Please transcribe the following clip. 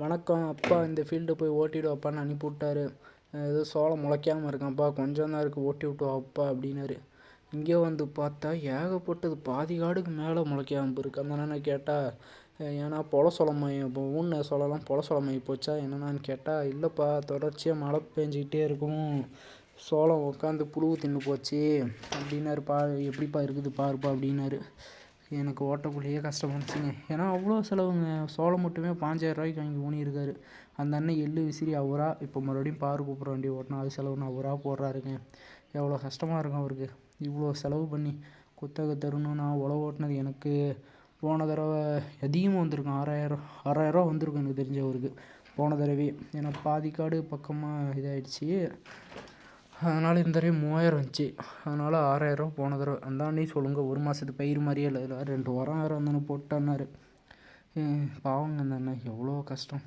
வணக்கம் அப்பா, இந்த ஃபீல்டு போய் ஓட்டிவிடு அப்பான்னு அனுப்பிவிட்டாரு. ஏதோ சோளம் முளைக்காமல் இருக்கான்ப்பா, கொஞ்சம் தான் இருக்குது, ஓட்டி விட்டு அப்பா அப்படின்னாரு. இங்கே வந்து பார்த்தா ஏகப்பட்டது, பாதி காடுக்கு மேலே முளைக்காமல் இருக்குது. அந்த அண்ணனை கேட்டால் ஏன்னா சோளமாயி இப்போ ஊன சோளம்லாம் சோளமாயி போச்சா என்னென்னு கேட்டால், இல்லைப்பா தொடர்ச்சியாக மழை பெஞ்சிக்கிட்டே இருக்கும், சோளம் உட்காந்து புழு தின்னு போச்சு அப்படின்னாருப்பா. எப்படிப்பா இருக்குது பாருப்பா அப்படின்னாரு. எனக்கு ஓட்டக்குள்ளேயே கஷ்டமாச்சுங்க. ஏன்னா அவ்வளோ செலவுங்க. சோளம் மட்டுமே 5000 வாங்கி ஊனியிருக்காரு. அந்த அண்ணன் எள்ளு விசிறி அவரா இப்போ மறுபடியும் பாரு கூப்பிட்ற வண்டி ஓட்டினா அது செலவுன்னு அவராக போடுறாருங்க. எவ்வளோ கஷ்டமாக இருக்கும் அவருக்கு. இவ்வளோ செலவு பண்ணி குத்தகை தரணும். நான் உழவு ஓட்டினது எனக்கு போன தடவை அதிகமாக வந்திருக்கும், 6000 வந்திருக்கும் எனக்கு தெரிஞ்சவருக்கு போன தடவை. ஏன்னா பாதிக்காடு பக்கமாக இதாகிடுச்சி, அதனால் இந்த தடவை 3000 வந்துச்சு. அதனால் 6000 போன தடவை. அந்தாண்டி சொல்லுங்கள், ஒரு மாதத்து பயிர் மாதிரியே இல்லை, இதில் 2 உரம் வேறு வந்தோன்னு போட்டான்னாரு. பாவங்க அந்த அண்ணன், எவ்வளோ கஷ்டம்.